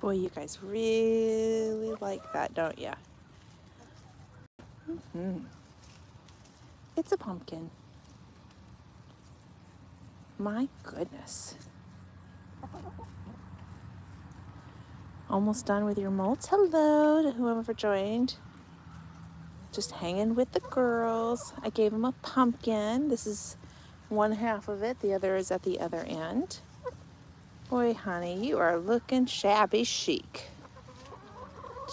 Boy, you guys really like that, don't you? It's a pumpkin. My goodness. Almost done with your molds. Hello to whoever joined. Just hanging with the girls. I gave them a pumpkin. This is one half of it. The other is at the other end. Boy, honey, you are looking shabby chic.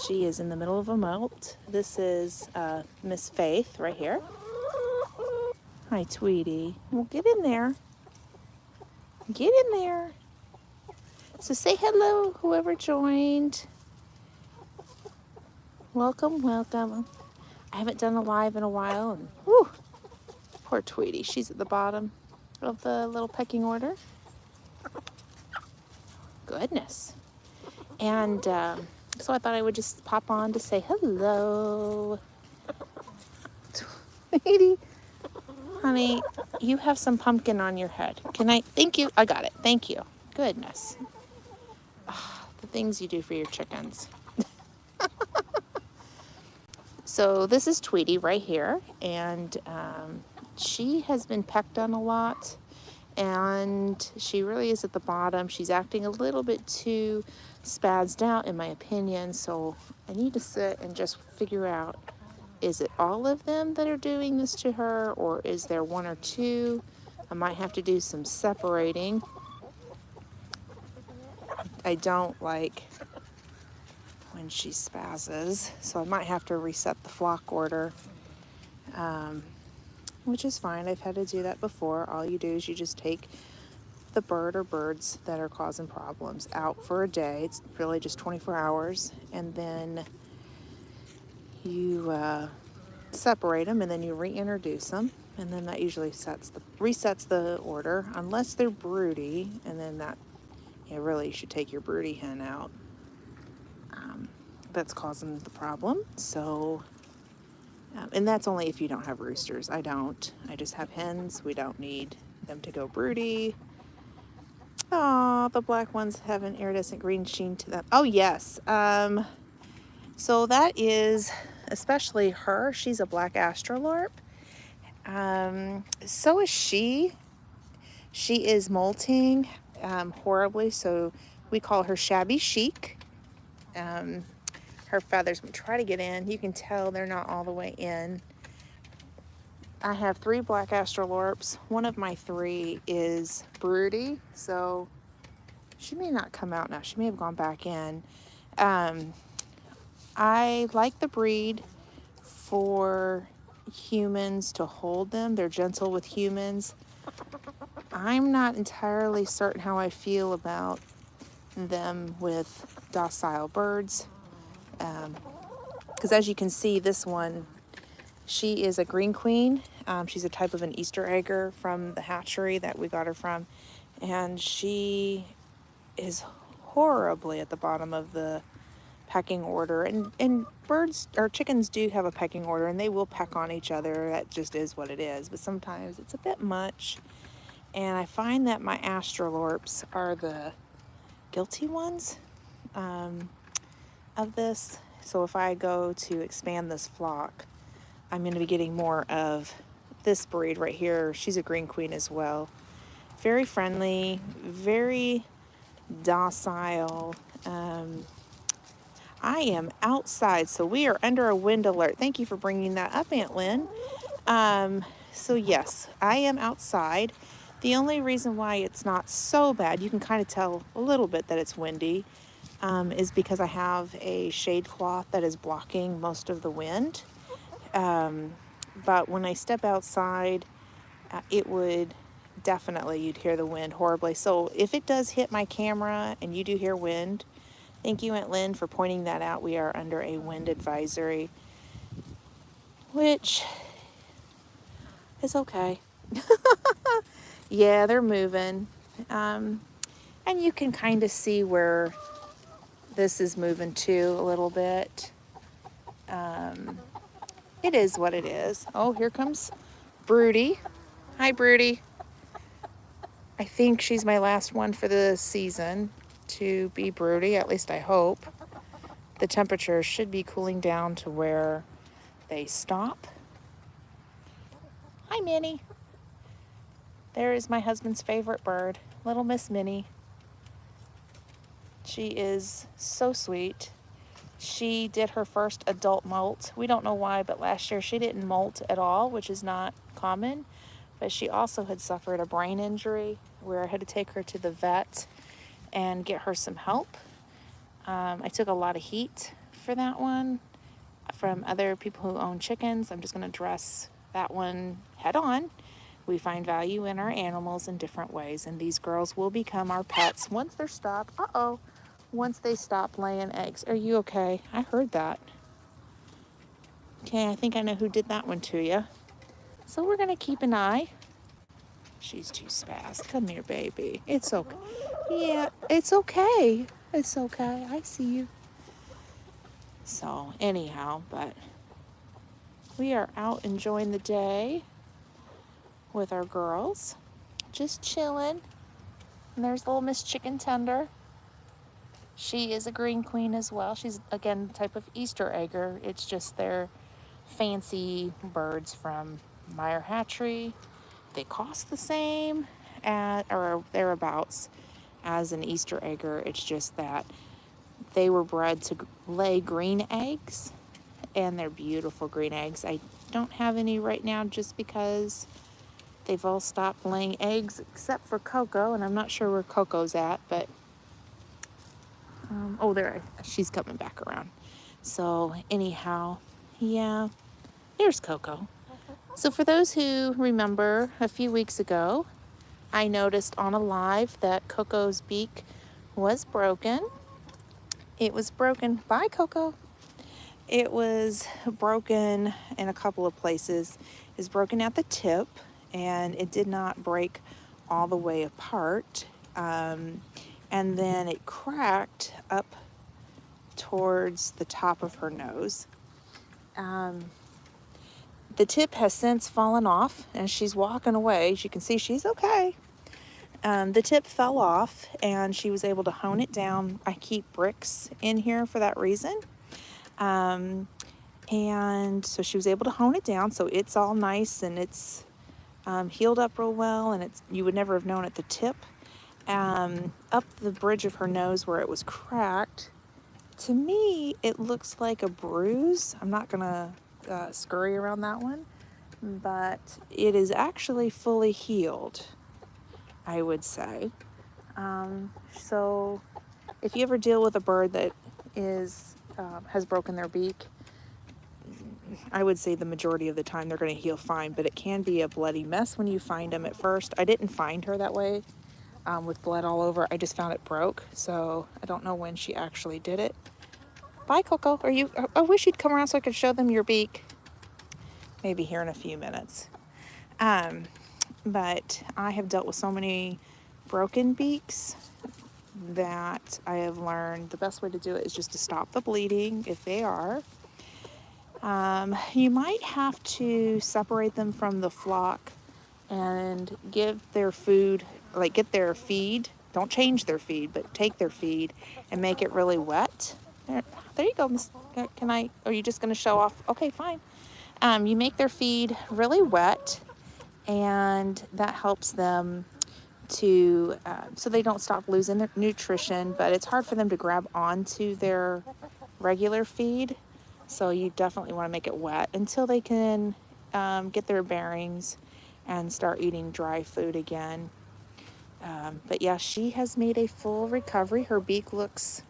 She is in the middle of a molt. This is Miss Faith right here. Hi, Tweety. Well, get in there. Get in there. So say hello, whoever joined. Welcome, welcome. I haven't done a live in a while. And whew, poor Tweety. She's at the bottom of the little pecking order. Goodness. And so I thought I would just pop on to say hello. Tweety, honey, you have some pumpkin on your head. Can I? Thank you. I got it. Thank you. Goodness. The things you do for your chickens. So this is Tweety right here, and she has been pecked on a lot, and she really is at the bottom. She's acting a little bit too spazzed out, in my opinion, so I need to sit and just figure out, is it all of them that are doing this to her, or is there one or two? I might have to do some separating. I don't like when she spazzes, so I might have to reset the flock order, which is fine. I've had to do that before. All you do is you just take the bird or birds that are causing problems out for a day. It's really just 24 hours, and then you separate them, and then you reintroduce them, and then that usually resets the order, unless they're broody, and then that, really you should take your broody hen out. That's causing the problem. So, and that's only if you don't have roosters. I don't. I just have hens. We don't need them to go broody. Oh, the black ones have an iridescent green sheen to them. Oh, yes. So that is especially her. She's a black astrolorp. So is she. She is molting horribly, so we call her shabby chic. Her feathers, we try to get in. You can tell they're not all the way in. I have 3 black astrolorps. One of my 3 is broody, so she may not come out now. She may have gone back in. I like the breed for humans to hold them. They're gentle with humans. I'm not entirely certain how I feel about them with docile birds. Because as you can see, this one, she is a green queen. She's a type of an Easter egger from the hatchery that we got her from. And she is horribly at the bottom of the pecking order. And birds or chickens do have a pecking order, and they will peck on each other. That just is what it is. But sometimes it's a bit much. And I find that my astrolorps are the guilty ones of this. So if I go to expand this flock, I'm going to be getting more of this breed right here. She's a green queen as well. Very friendly, very docile. I am outside, so we are under a wind alert. Thank you for bringing that up, Aunt Lynn. So yes, I am outside. The only reason why it's not so bad, you can kind of tell a little bit that it's windy, is because I have a shade cloth that is blocking most of the wind. But when I step outside, it would definitely, you'd hear the wind horribly. So if it does hit my camera and you do hear wind, thank you, Aunt Lynn, for pointing that out. We are under a wind advisory, which is okay. Yeah, they're moving. And you can kind of see where this is moving too a little bit. It is what it is. Oh, here comes Broody. Hi, Broody. I think she's my last one for the season. to be broody, at least I hope. The temperature should be cooling down to where they stop. Hi, Minnie. There is my husband's favorite bird, little Miss Minnie. She is so sweet. She did her first adult molt. We don't know why, but last year she didn't molt at all, which is not common. But she also had suffered a brain injury where I had to take her to the vet and get her some help. I took a lot of heat for that one from other people who own chickens. I'm just going to address that one head on. We find value in our animals in different ways, and these girls will become our pets once they're stopped. Once they stop laying eggs. Are you okay? I heard that. Okay, I think I know who did that one to you. So we're going to keep an eye. She's too spaz. Come here, baby. It's okay. Yeah, it's okay. It's okay. I see you. So, anyhow, but we are out enjoying the day with our girls. Just chilling. And there's little Miss Chicken Tender. She is a green queen as well. She's, again, the type of Easter egger. It's just they're fancy birds from Meyer Hatchery. They cost the same or thereabouts as an Easter egger. It's just that they were bred to lay green eggs, and they're beautiful green eggs. I don't have any right now just because they've all stopped laying eggs except for Coco, and I'm not sure where Coco's at, but there, she's coming back around. So anyhow, yeah, there's Coco. So for those who remember, a few weeks ago, I noticed on a live that Coco's beak was broken. It was broken by Coco. It was broken in a couple of places. It was broken at the tip, and it did not break all the way apart. And then it cracked up towards the top of her nose. The tip has since fallen off, and she's walking away. As you can see, she's okay. The tip fell off, and she was able to hone it down. I keep bricks in here for that reason. And so she was able to hone it down, so it's all nice, and it's healed up real well, and you would never have known at the tip. Up the bridge of her nose where it was cracked, to me, it looks like a bruise. I'm not gonna scurry around that one, but it is actually fully healed, I would say. So if you ever deal with a bird that has broken their beak, I would say the majority of the time they're going to heal fine, but it can be a bloody mess when you find them at first. I didn't find her that way with blood all over. I just found it broke, so I don't know when she actually did it. Bye, Coco. I wish you'd come around so I could show them your beak. Maybe here in a few minutes. But I have dealt with so many broken beaks that I have learned the best way to do it is just to stop the bleeding if they are. You might have to separate them from the flock and give their food, like get their feed. Don't change their feed, but take their feed and make it really wet. There you go, Miss. Are you just going to show off? Okay, fine. You make their feed really wet, and that helps them to, so they don't stop losing their nutrition, but it's hard for them to grab onto their regular feed. So you definitely want to make it wet until they can get their bearings and start eating dry food again. But yeah, she has made a full recovery. Her beak looks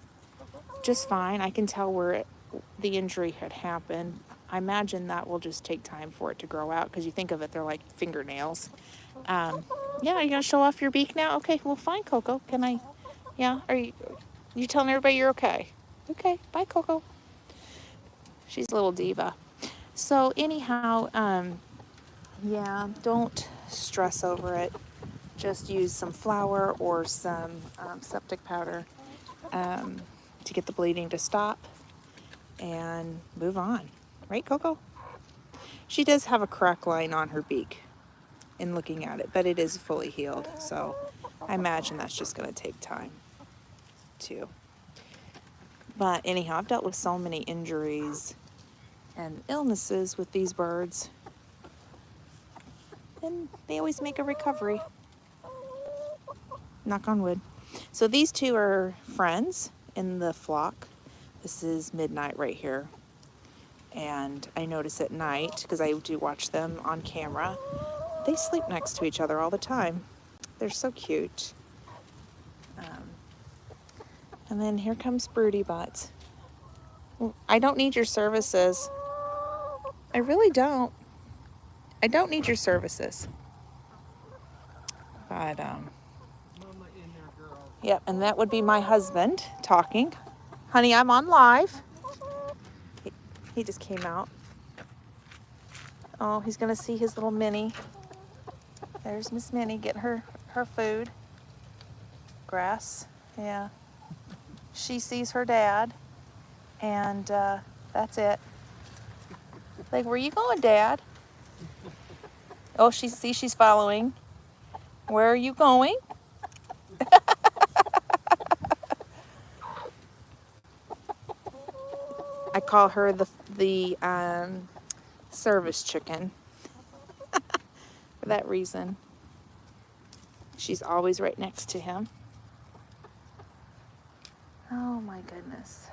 just fine. I can tell where the injury had happened. I imagine that will just take time for it to grow out because you think of it, they're like fingernails. Yeah, are you going to show off your beak now? Okay, well, fine, Coco. Can I? Yeah, are you telling everybody you're okay? Okay, bye, Coco. She's a little diva. So anyhow, yeah, don't stress over it. Just use some flour or some septic powder to get the bleeding to stop and move on. Right, Coco? She does have a crack line on her beak in looking at it, but it is fully healed. So I imagine that's just going to take time. too. But anyhow, I've dealt with so many injuries and illnesses with these birds, and they always make a recovery. Knock on wood. So these two are friends in the flock. This is Midnight right here. And I notice at night, because I do watch them on camera, they sleep next to each other all the time. They're so cute. And then here comes Broody Butts. I don't need your services. I really don't. I don't need your services. But, yep, and that would be my husband talking. Honey, I'm on live. He just came out. Oh, he's gonna see his little Minnie. There's Miss Minnie getting her food. Grass, yeah. She sees her dad, and that's it. Like, where you going, Dad? Oh, she's following. Where are you going? I call her the service chicken for that reason. She's always right next to him. Oh my goodness.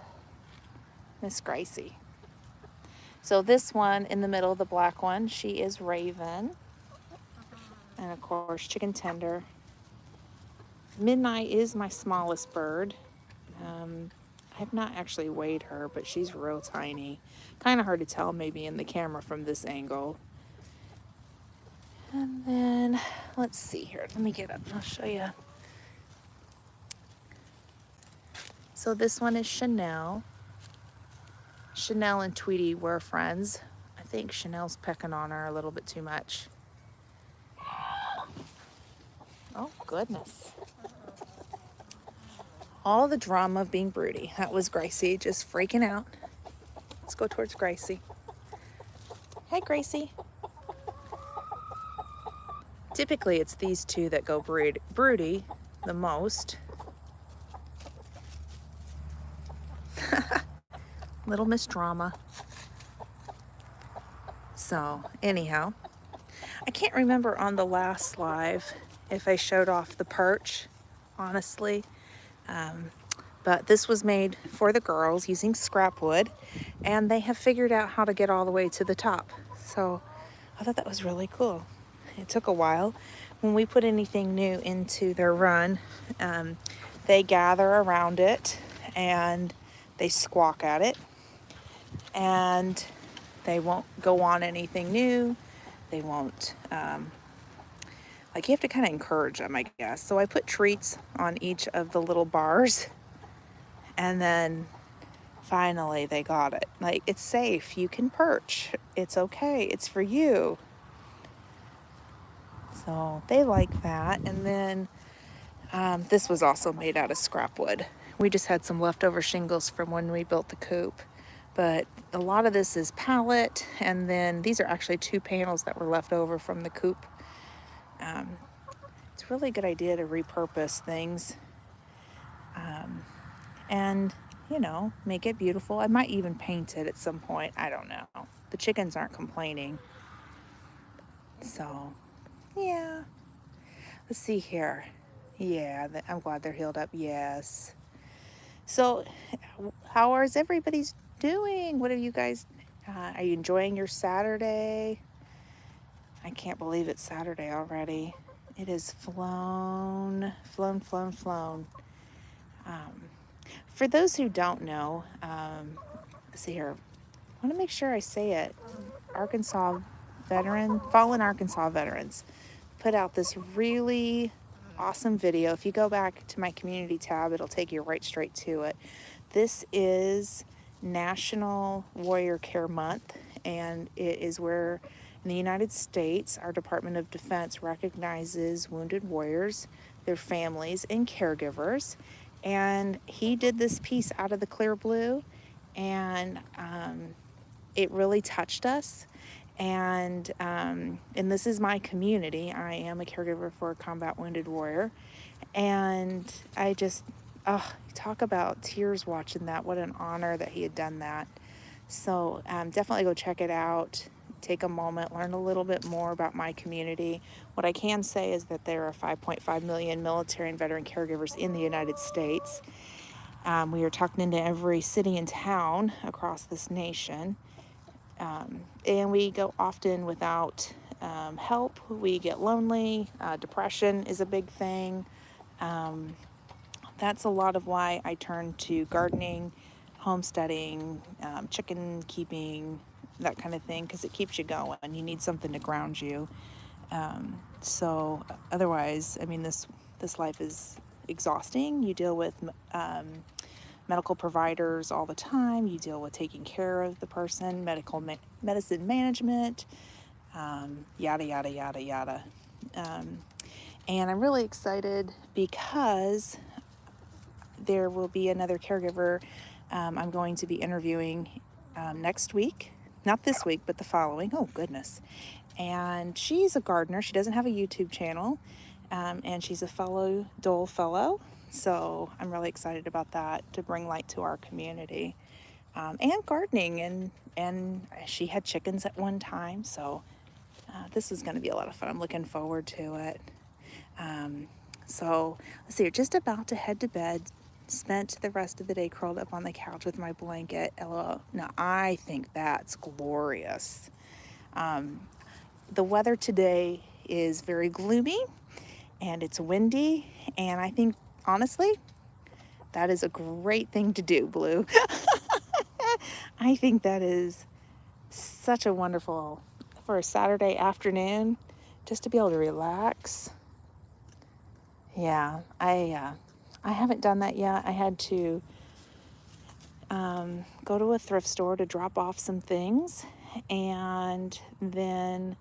Miss Gracie. So this one in the middle, the black one, she is Raven. And of course, chicken tender. Midnight is my smallest bird. I have not actually weighed her, but she's real tiny. Kind of hard to tell maybe in the camera from this angle. And then, let's see here. Let me get up and I'll show you. So this one is Chanel. Chanel and Tweety were friends. I think Chanel's pecking on her a little bit too much. Oh, goodness. All the drama of being broody. That was Gracie just freaking out. Let's go towards Gracie. Hey, Gracie. Typically, it's these two that go broody the most. Little Miss Drama. So, anyhow, I can't remember on the last live if I showed off the perch, honestly. But this was made for the girls using scrap wood, and they have figured out how to get all the way to the top. So I thought that was really cool. It took a while. When we put anything new into their run, they gather around it and they squawk at it, and they won't go on anything new. They won't, like, you have to kind of encourage them, I guess. So I put treats on each of the little bars, and then finally they got it. Like, it's safe. You can perch. It's okay. It's for you. So they like that. And then this was also made out of scrap wood. We just had some leftover shingles from when we built the coop. But a lot of this is pallet, and then these are actually 2 panels that were left over from the coop. It's a really good idea to repurpose things and, you know, make it beautiful. I might even paint it at some point. I don't know. The chickens aren't complaining. So, yeah. Let's see here. Yeah, I'm glad they're healed up. Yes. So, how is everybody's doing? What are you guys, are you enjoying your Saturday? I can't believe it's Saturday already. It has flown. For those who don't know, let's see here. I want to make sure I say it. Fallen Arkansas veterans put out this really awesome video. If you go back to my community tab, it'll take you right straight to it. This is National Warrior Care Month, and it is where in the United States, our Department of Defense recognizes wounded warriors, their families, and caregivers. And he did this piece out of the clear blue, and it really touched us. And this is my community. I am a caregiver for a combat wounded warrior, and I Oh, talk about tears watching that. What an honor that he had done that. So definitely go check it out. Take a moment, learn a little bit more about my community. What I can say is that there are 5.5 million military and veteran caregivers in the United States. We are tucked into every city and town across this nation. And we go often without help. We get lonely. Depression is a big thing. That's a lot of why I turned to gardening, homesteading, chicken keeping, that kind of thing, because it keeps you going. You need something to ground you. So otherwise, I mean, this life is exhausting. You deal with medical providers all the time. You deal with taking care of the person, medicine management, yada yada yada yada. And I'm really excited because there will be another caregiver I'm going to be interviewing next week. Not this week, but the following. Oh, goodness. And she's a gardener. She doesn't have a YouTube channel. And she's a fellow Dole Fellow. So I'm really excited about that, to bring light to our community. And gardening. And she had chickens at one time. So this is going to be a lot of fun. I'm looking forward to it. So let's see, we're just about to head to bed. Spent the rest of the day curled up on the couch with my blanket. LOL. Now I think that's glorious. The weather today is very gloomy and it's windy, and I think honestly that is a great thing to do, Blue. I think that is such a wonderful, for a Saturday afternoon, just to be able to relax. Yeah, I haven't done that yet. I had to go to a thrift store to drop off some things, and then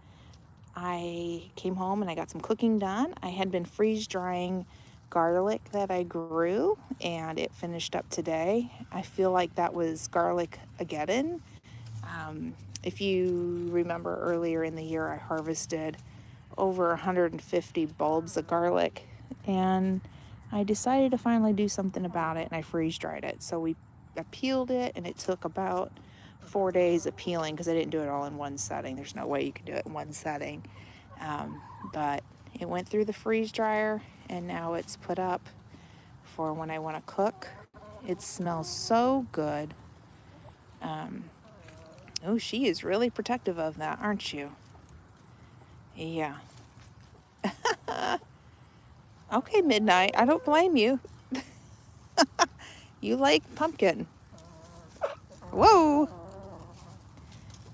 I came home and I got some cooking done. I had been freeze drying garlic that I grew, and it finished up today. I feel like that was garlic-ageddon. If you remember earlier in the year, I harvested over 150 bulbs of garlic, and I decided to finally do something about it, and I freeze dried it. So I peeled it, and it took about 4 days of peeling because I didn't do it all in one setting. There's no way you can do it in one setting. But it went through the freeze dryer, and now it's put up for when I want to cook. It smells so good. Oh, she is really protective of that, aren't you? Yeah. Okay, Midnight, I don't blame you. You like pumpkin. Whoa.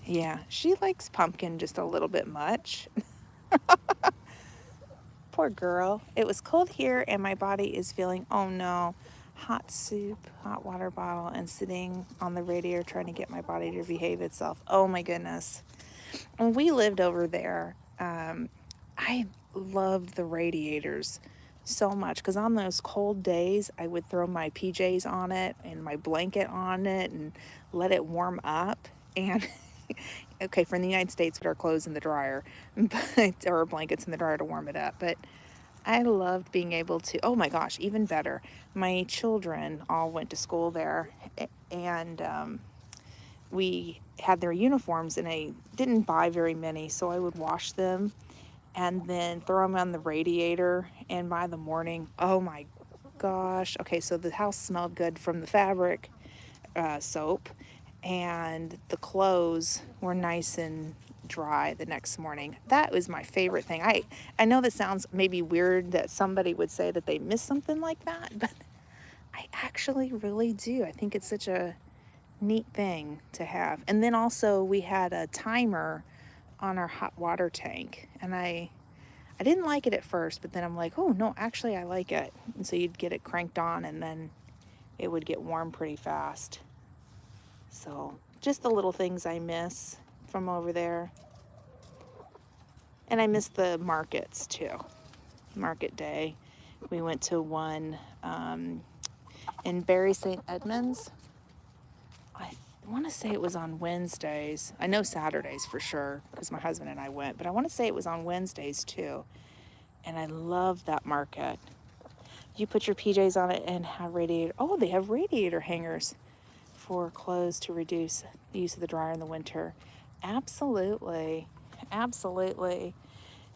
Yeah, she likes pumpkin just a little bit much. Poor girl. It was cold here and my body is feeling, oh no, hot soup, hot water bottle, and sitting on the radiator trying to get my body to behave itself. Oh my goodness. When we lived over there, I loved the radiators so much, because on those cold days I would throw my PJs on it and my blanket on it and let it warm up. And okay, for in the United States, we put our clothes in the dryer, but or our blankets in the dryer to warm it up. But I loved being able to, oh my gosh, even better, my children all went to school there, and we had their uniforms, and I didn't buy very many, so I would wash them and then throw them on the radiator. And by the morning, oh my gosh. Okay, so the house smelled good from the fabric soap, and the clothes were nice and dry the next morning. That was my favorite thing. I know that sounds maybe weird that somebody would say that they miss something like that, but I actually really do. I think it's such a neat thing to have. And then also we had a timer on our hot water tank, and I didn't like it at first, but then I'm like, oh no, actually I like it. And so you'd get it cranked on, and then it would get warm pretty fast. So just the little things I miss from over there. And I miss the markets too. Market day. We went to one in Barre St. Edmunds. I want to say it was on Wednesdays. I know Saturdays for sure because my husband and I went, but I want to say it was on Wednesdays too. And I love that market. You put your PJs on it and have radiator. Oh, they have radiator hangers for clothes to reduce the use of the dryer in the winter. Absolutely. Absolutely.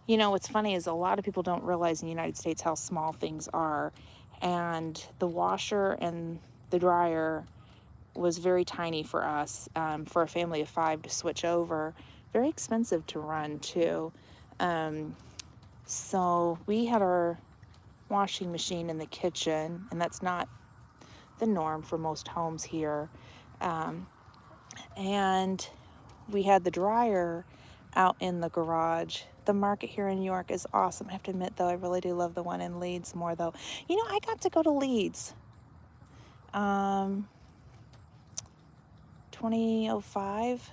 You know, what's funny is a lot of people don't realize in the United States how small things are. And the washer and the dryer was very tiny for us, for a family of 5 to switch over. Very expensive to run, too. So we had our washing machine in the kitchen, and that's not the norm for most homes here. And we had the dryer out in the garage. The market here in New York is awesome. I have to admit, though, I really do love the one in Leeds more, though. You know, I got to go to Leeds 2005.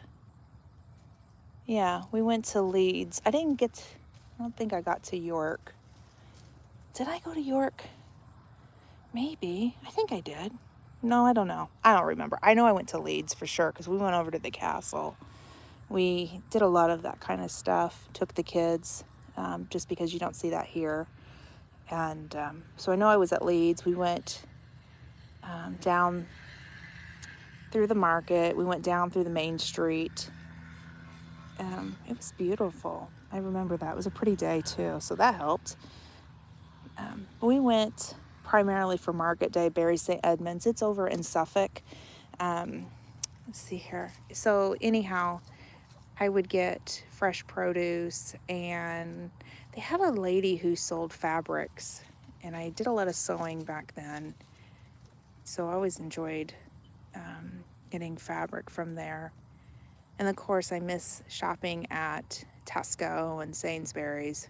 Yeah, we went to Leeds. I don't think I got to York. Did I go to York? Maybe. I think I did. No, I don't know. I don't remember. I know I went to Leeds for sure because we went over to the castle. We did a lot of that kind of stuff, took the kids, just because you don't see that here. And so I know I was at Leeds. We went down through the market. We went down through the main street. It was beautiful. I remember that. It was a pretty day too, so that helped. We went primarily for Market Day, Bury St. Edmunds. It's over in Suffolk. Let's see here. So anyhow, I would get fresh produce, and they had a lady who sold fabrics, and I did a lot of sewing back then, so I always enjoyed getting fabric from there. And of course, I miss shopping at Tesco and Sainsbury's.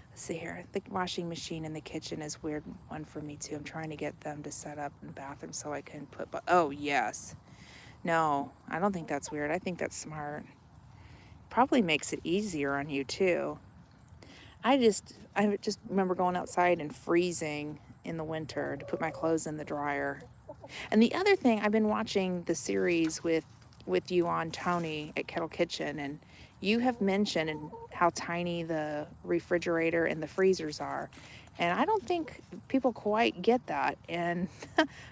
Let's see here. The washing machine in the kitchen is a weird one for me too. I'm trying to get them to set up in the bathroom so I can put, oh yes. No, I don't think that's weird. I think that's smart. Probably makes it easier on you too. I just remember going outside and freezing in the winter to put my clothes in the dryer. And the other thing, I've been watching the series with you on Tony at Kettle Kitchen, and you have mentioned how tiny the refrigerator and the freezers are. And I don't think people quite get that. And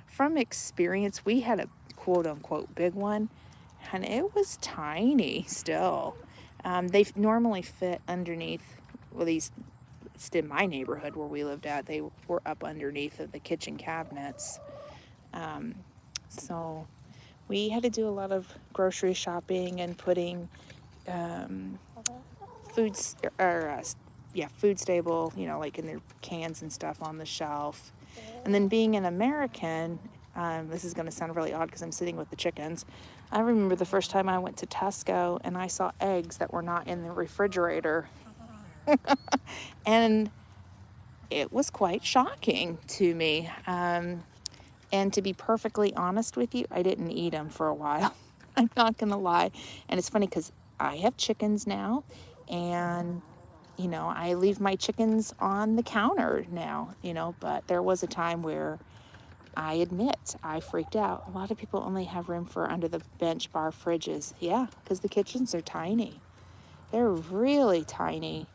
from experience, we had a quote unquote big one, and it was tiny still. They normally fit underneath, well, at least in my neighborhood where we lived at, they were up underneath of the kitchen cabinets. So we had to do a lot of grocery shopping and putting food stable, you know, like in their cans and stuff on the shelf. And then being an American, this is going to sound really odd because I'm sitting with the chickens. I remember the first time I went to Tesco and I saw eggs that were not in the refrigerator. And it was quite shocking to me. And to be perfectly honest with you, I didn't eat them for a while. I'm not going to lie. And it's funny because I have chickens now, and, you know, I leave my chickens on the counter now, you know, but there was a time where I admit I freaked out. A lot of people only have room for under the bench bar fridges. Yeah, because the kitchens are tiny. They're really tiny.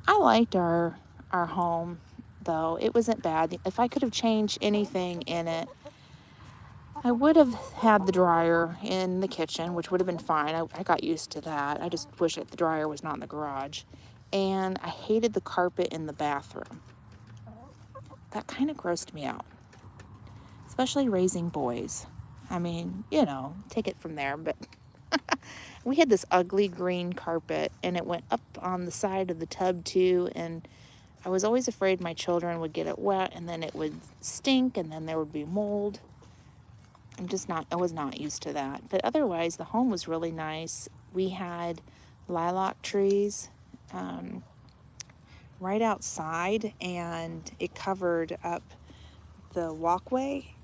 I liked our home, though. It wasn't bad. If I could have changed anything in it, I would have had the dryer in the kitchen, which would have been fine. I got used to that. I just wish that the dryer was not in the garage. And I hated the carpet in the bathroom. That kind of grossed me out, especially raising boys. I mean, you know, take it from there. But we had this ugly green carpet, and it went up on the side of the tub too. And I was always afraid my children would get it wet, and then it would stink, and then there would be mold. I was not used to that. But otherwise, the home was really nice. We had lilac trees right outside, and it covered up the walkway.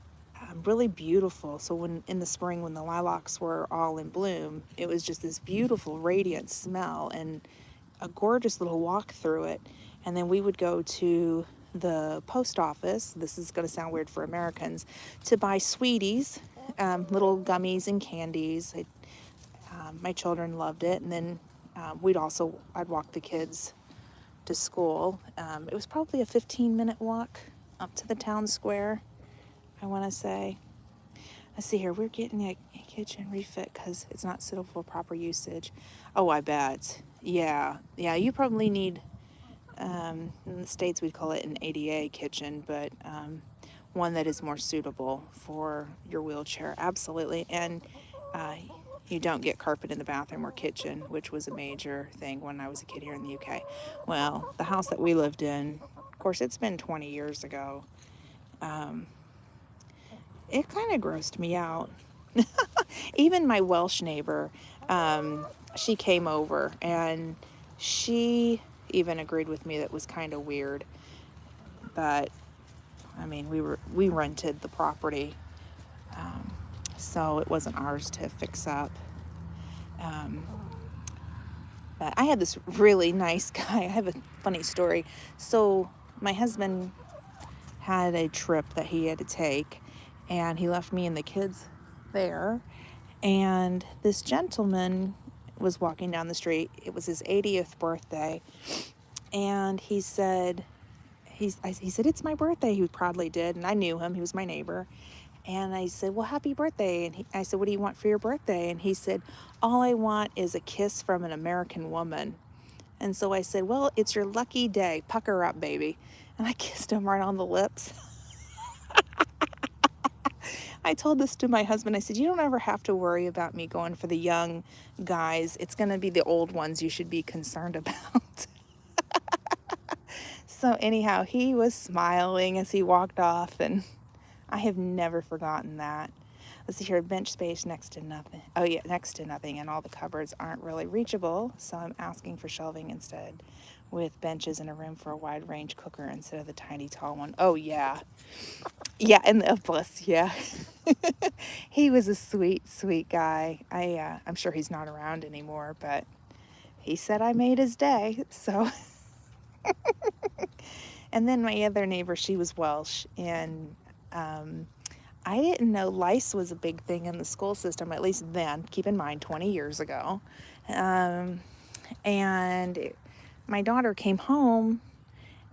Really beautiful. So when in the spring, when the lilacs were all in bloom, it was just this beautiful, radiant smell and a gorgeous little walk through it. And then we would go to the post office, this is going to sound weird for Americans, to buy sweeties, little gummies and candies. My children loved it. And then I'd walk the kids to school. It was probably a 15-minute walk up to the town square, I want to say. Let's see here. We're getting a kitchen refit because it's not suitable for proper usage. Oh, I bet. Yeah. Yeah, you probably need, in the States we'd call it an ADA kitchen, but one that is more suitable for your wheelchair. Absolutely. And uh, you don't get carpet in the bathroom or kitchen, which was a major thing when I was a kid here in the UK. Well, the house that we lived in, of course, it's been 20 years ago. It kind of grossed me out. Even my Welsh neighbor, she came over and she even agreed with me that it was kind of weird. But I mean, we rented the property, so it wasn't ours to fix up. But I had this really nice guy. I have a funny story. So my husband had a trip that he had to take, and he left me and the kids there. And this gentleman was walking down the street. It was his 80th birthday, and he said, he said, "It's my birthday." He proudly did, and I knew him. He was my neighbor. And I said, "Well, happy birthday." And I said, "What do you want for your birthday?" And he said, "All I want is a kiss from an American woman." And so I said, "Well, it's your lucky day. Pucker up, baby." And I kissed him right on the lips. I told this to my husband. I said, "You don't ever have to worry about me going for the young guys. It's going to be the old ones you should be concerned about." So anyhow, he was smiling as he walked off, and I have never forgotten that. Let's see here, bench space next to nothing. Oh yeah, next to nothing, and all the cupboards aren't really reachable, so I'm asking for shelving instead, with benches and a room for a wide range cooker instead of the tiny tall one. Oh yeah. Yeah, and the plus, yeah. He was a sweet, sweet guy. I'm sure he's not around anymore, but he said I made his day, so. And then my other neighbor, she was Welsh, and I didn't know lice was a big thing in the school system, at least then, keep in mind, 20 years ago. My daughter came home,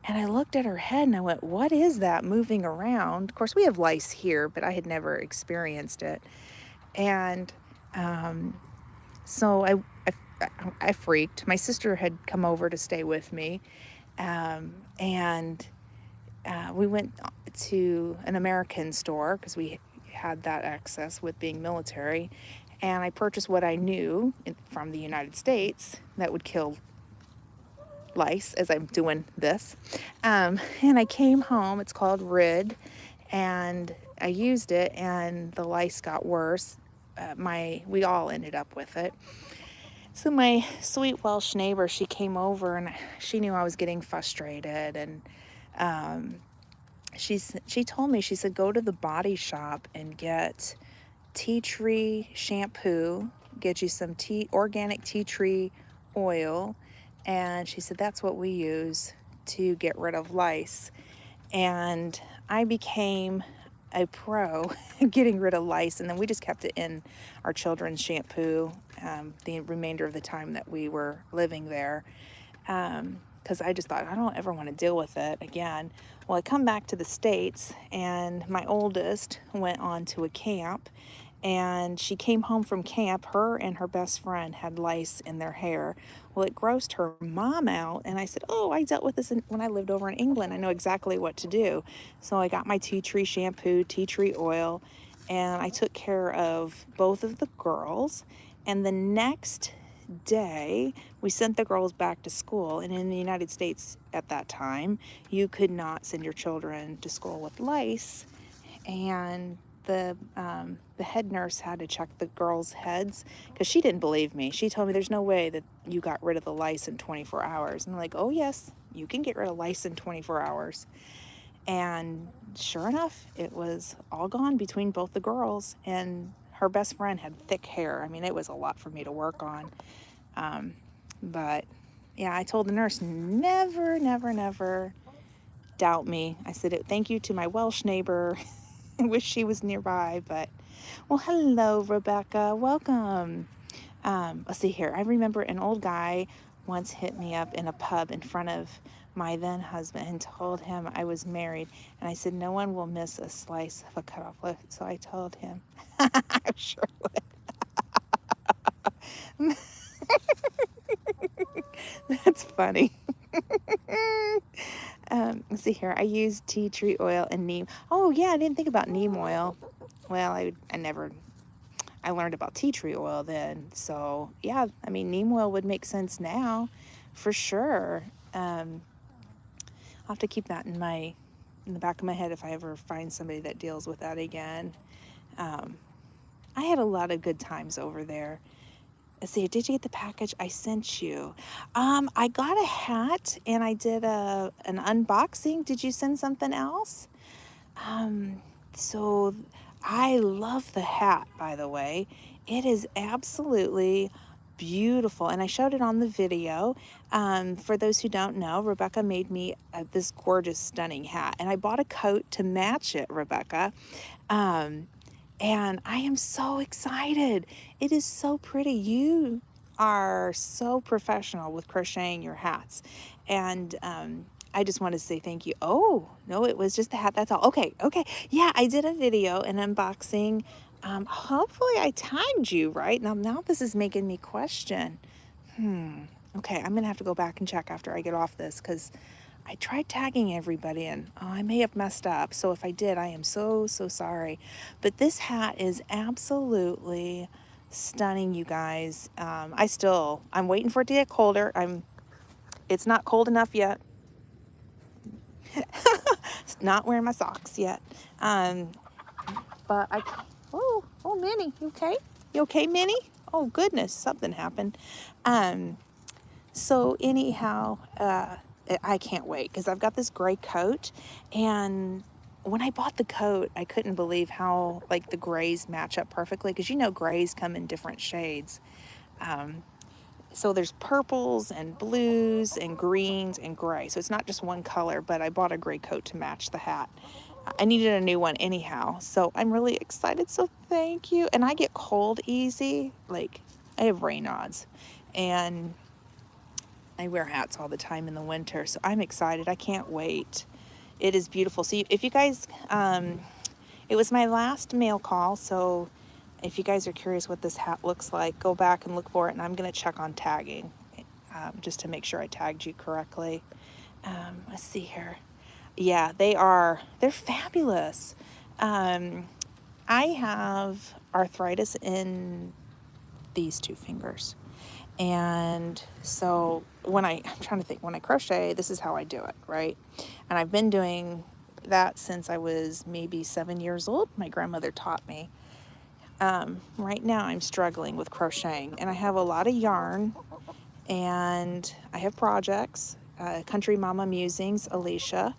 and I looked at her head and I went, "What is that moving around?" Of course, we have lice here, but I had never experienced it. And so I freaked. My sister had come over to stay with me, and we went to an American store because we had that access with being military, and I purchased what I knew from the United States that would kill lice, as I'm doing this. And I came home. It's called Rid, and I used it, and the lice got worse. We all ended up with it. So my sweet Welsh neighbor, she came over, and she knew I was getting frustrated, and she told me, she said, "Go to the Body Shop and get tea tree shampoo, get you some organic tea tree oil," and she said, "That's what we use to get rid of lice." And I became a pro getting rid of lice, and then we just kept it in our children's shampoo the remainder of the time that we were living there, because I just thought, I don't ever want to deal with it again. Well, I come back to the States, and my oldest went on to a camp, and she came home from camp. Her and her best friend had lice in their hair. Well, it grossed her mom out, and I said, "Oh, I dealt with this when I lived over in England. I know exactly what to do." So I got my tea tree shampoo, tea tree oil, and I took care of both of the girls. And the next day, we sent the girls back to school. And in the United States at that time, you could not send your children to school with lice. And the head nurse had to check the girls' heads because she didn't believe me. She told me, "There's no way that you got rid of the lice in 24 hours. And I'm like, "Oh yes, you can get rid of lice in 24 hours. And sure enough, it was all gone between both the girls, and her best friend had thick hair. I mean, it was a lot for me to work on. But yeah, I told the nurse, never, never, never doubt me. I said, "Thank you to my Welsh neighbor." I wish she was nearby, but well, hello, Rebecca. Welcome. Let's see here. I remember an old guy once hit me up in a pub in front of my then husband and told him I was married. And I said, no one will miss a slice of a cut off lip. So I told him, I sure would. That's funny. Let's see here. I use tea tree oil and neem. Oh yeah, I didn't think about neem oil. Well, I learned about tea tree oil then. So yeah, I mean, neem oil would make sense now for sure. I'll have to keep that in the back of my head if I ever find somebody that deals with that again. I had a lot of good times over there. Let's see, did you get the package I sent you? I got a hat and I did an unboxing. Did you send something else? So I love the hat, by the way. It is absolutely beautiful, and I showed it on the video. For those who don't know, Rebecca made me this gorgeous, stunning hat, and I bought a coat to match it, Rebecca. And I am so excited. It is so pretty. You are so professional with crocheting your hats. And I just want to say thank you. Oh, no, it was just the hat. That's all. Okay, okay. Yeah, I did a video, an unboxing. Hopefully I tagged you, right? Now this is making me question. Okay, I'm going to have to go back and check after I get off this because I tried tagging everybody and I may have messed up. So if I did, I am so sorry. But this hat is absolutely stunning, you guys. I'm waiting for it to get colder. It's not cold enough yet. It's not wearing my socks yet. But oh, Minnie, you okay? You okay, Minnie? Oh goodness, something happened. So anyhow, I can't wait because I've got this gray coat, and when I bought the coat, I couldn't believe how like the grays match up perfectly because you know grays come in different shades. So there's purples and blues and greens and gray. So it's not just one color, but I bought a gray coat to match the hat. I needed a new one anyhow, so I'm really excited. So thank you. And I get cold easy. Like I have Raynaud's, and I wear hats all the time in the winter, so I'm excited. I can't wait. It is beautiful. So if you guys, it was my last mail call, so if you guys are curious what this hat looks like, go back and look for it, and I'm going to check on tagging just to make sure I tagged you correctly. Let's see here. Yeah, they're fabulous. I have arthritis in these two fingers. And so I'm trying to think, when I crochet, this is how I do it, right? And I've been doing that since I was maybe 7 years old. My grandmother taught me. Right now I'm struggling with crocheting, and I have a lot of yarn, and I have projects. Country Mama Musings, Alicia,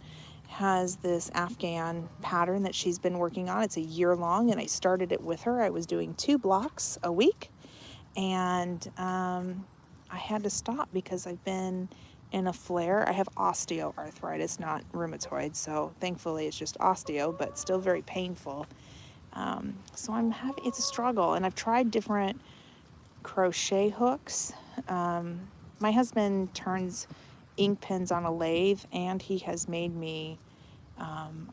has this Afghan pattern that she's been working on. It's a year long, and I started it with her. I was doing 2 blocks a week, and I had to stop because I've been in a flare. I have osteoarthritis, not rheumatoid, so thankfully it's just osteo, but still very painful. So it's a struggle, and I've tried different crochet hooks. My husband turns ink pens on a lathe, and he has made me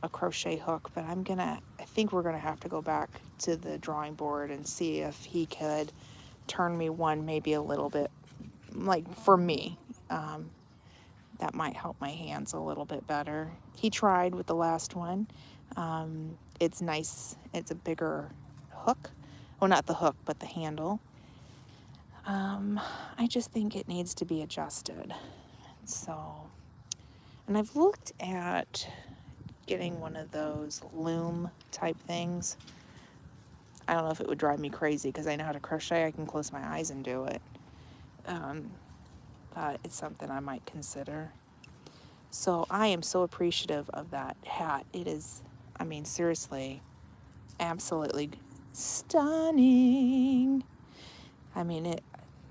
a crochet hook, but I think we're gonna have to go back to the drawing board and see if he could turn me one maybe a little bit, like for me. That might help my hands a little bit better. He tried with the last one. It's nice. It's a bigger hook. Well, not the hook, but the handle. I just think it needs to be adjusted. So, and I've looked at getting one of those loom type things. I don't know if it would drive me crazy because I know how to crochet. I can close my eyes and do it. But it's something I might consider. So I am so appreciative of that hat. It is, I mean, seriously, absolutely stunning. I mean,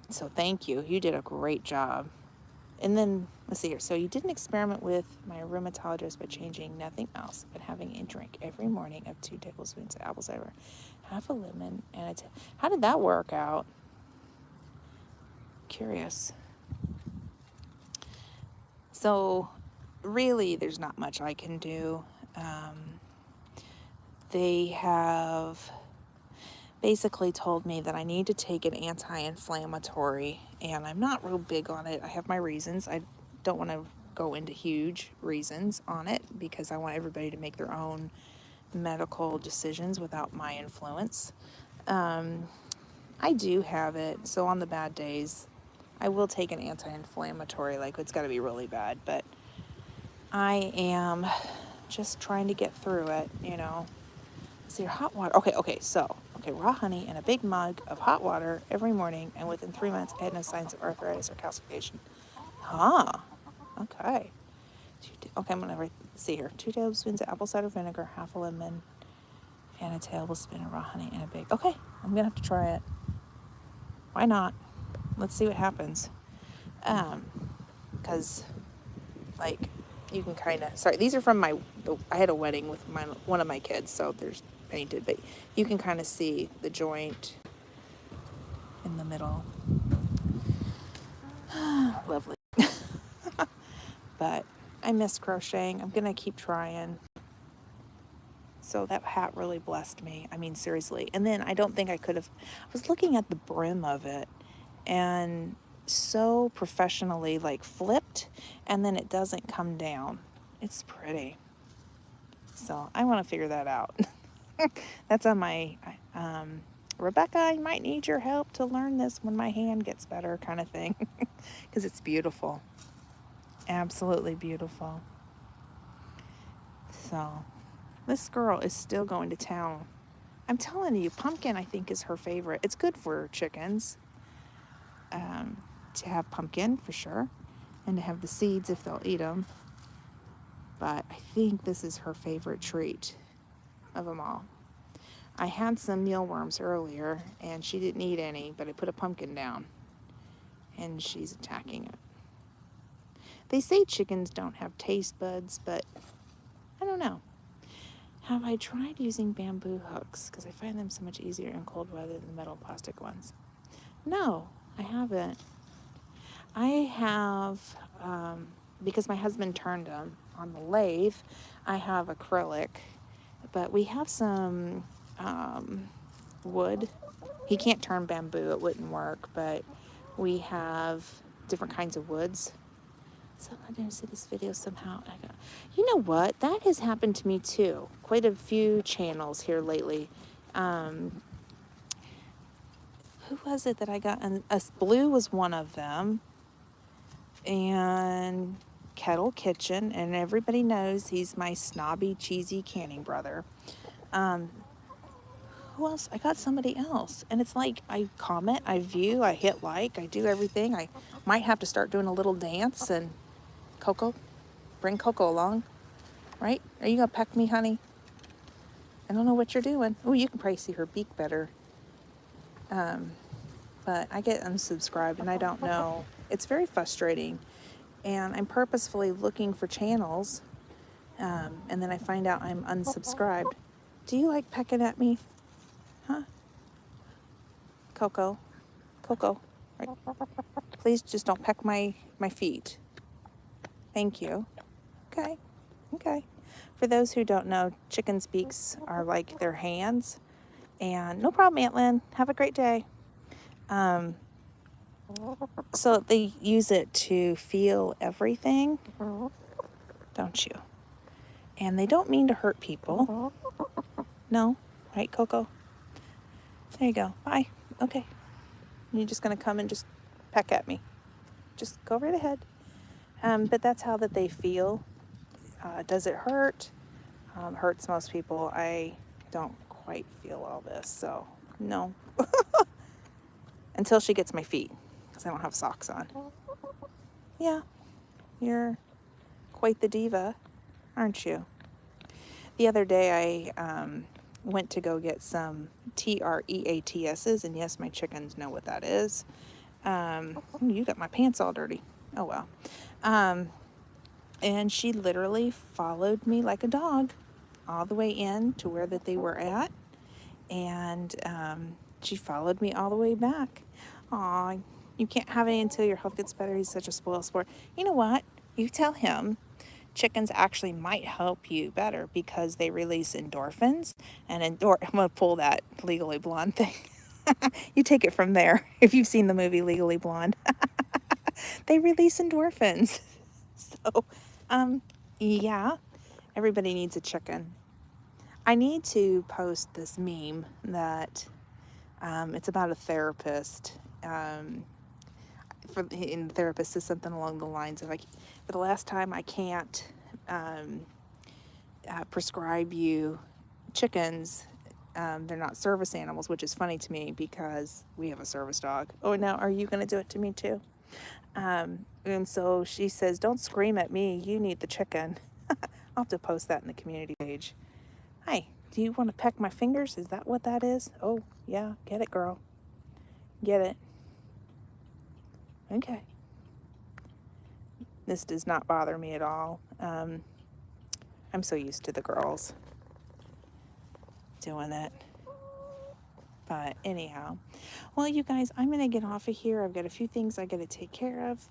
so thank you. You did a great job. And then, let's see here. So you did an experiment with my rheumatologist by changing nothing else but having a drink every morning of 2 tablespoons of apple cider, half a lemon, and how did that work out? Curious. So really, there's not much I can do. They have basically told me that I need to take an anti-inflammatory, and I'm not real big on it. I have my reasons. I don't want to go into huge reasons on it because I want everybody to make their own medical decisions without my influence. I do have it, so on the bad days, I will take an anti-inflammatory, like it's got to be really bad, but I am just trying to get through it, you know. See, your hot water. Okay, raw honey in a big mug of hot water every morning, and within 3 months, I had no signs of arthritis or calcification. Huh. Okay. Okay, I'm gonna see here. 2 tablespoons of apple cider vinegar, half a lemon, and a tablespoon of raw honey in a big. Okay, I'm gonna have to try it. Why not? Let's see what happens. Because, like, you can kind of. Sorry, these are from I had a wedding with one of my kids, so there's painted, but you can kind of see the joint in the middle. Lovely. But I miss crocheting. I'm gonna keep trying. So that hat really blessed me. I mean, seriously. And then I don't think I could have. I was looking at the brim of it, and so professionally like flipped, and then it doesn't come down. It's pretty. So I want to figure that out. That's on my Rebecca, I might need your help to learn this when my hand gets better kind of thing. Because it's beautiful. Absolutely beautiful. So this girl is still going to town. I'm telling you, pumpkin I think is her favorite. It's good for chickens to have pumpkin for sure, and to have the seeds if they'll eat them. But I think this is her favorite treat of them all. I had some mealworms earlier, and she didn't eat any, but I put a pumpkin down, and she's attacking it. They say chickens don't have taste buds, but I don't know. Have I tried using bamboo hooks? Because I find them so much easier in cold weather than the metal plastic ones. No, I haven't. I have, because my husband turned them on the lathe, I have acrylic, but we have some wood. He can't turn bamboo, it wouldn't work, but we have different kinds of woods. So I didn't see this video somehow. You know what? That has happened to me too. Quite a few channels here lately. Who was it that I got? And Blue was one of them. And Kettle Kitchen. And everybody knows he's my snobby, cheesy canning brother. Who else? I got somebody else. And it's like I comment, I view, I hit like, I do everything. I might have to start doing a little dance. And Coco, bring Coco along. Right? Are you going to peck me, honey? I don't know what you're doing. Oh, you can probably see her beak better. But I get unsubscribed and I don't know. It's very frustrating. And I'm purposefully looking for channels. And then I find out I'm unsubscribed. Do you like pecking at me? Huh? Coco. Right. Please just don't peck my feet. Thank you. Okay. For those who don't know, chickens' beaks are like their hands. And no problem, Aunt Lynn. Have a great day. So they use it to feel everything, don't you? And they don't mean to hurt people. No, right, Coco? There you go. Bye. Okay. You're just going to come and just peck at me. Just go right ahead. But that's how that they feel. Does it hurt? Hurts most people. I don't quite feel all this, so no. Until she gets my feet, because I don't have socks on. Yeah, you're quite the diva, aren't you? The other day I went to go get some TREATSs, and yes, my chickens know what that is. You got my pants all dirty. Oh well. And she literally followed me like a dog all the way in to where that they were at. And she followed me all the way back. Aw, you can't have any until your health gets better. He's such a spoiled sport. You know what? You tell him chickens actually might help you better because they release endorphins. And I'm going to pull that Legally Blonde thing. You take it from there if you've seen the movie Legally Blonde. They release endorphins. So, yeah, everybody needs a chicken. I need to post this meme that it's about a therapist. And the therapist says something along the lines of, for the last time, I can't prescribe you chickens. They're not service animals, which is funny to me because we have a service dog. Oh, now are you going to do it to me too? And so she says, don't scream at me. You need the chicken. I'll have to post that in the community page. Hi, do you want to peck my fingers? Is that what that is? Oh, yeah. Get it, girl. Get it. Okay. This does not bother me at all. I'm so used to the girls doing it. But anyhow, well, you guys, I'm going to get off of here. I've got a few things I got to take care of.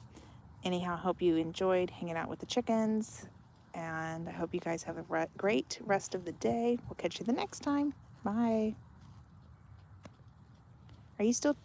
Anyhow, I hope you enjoyed hanging out with the chickens. And I hope you guys have a great rest of the day. We'll catch you the next time. Bye. Are you still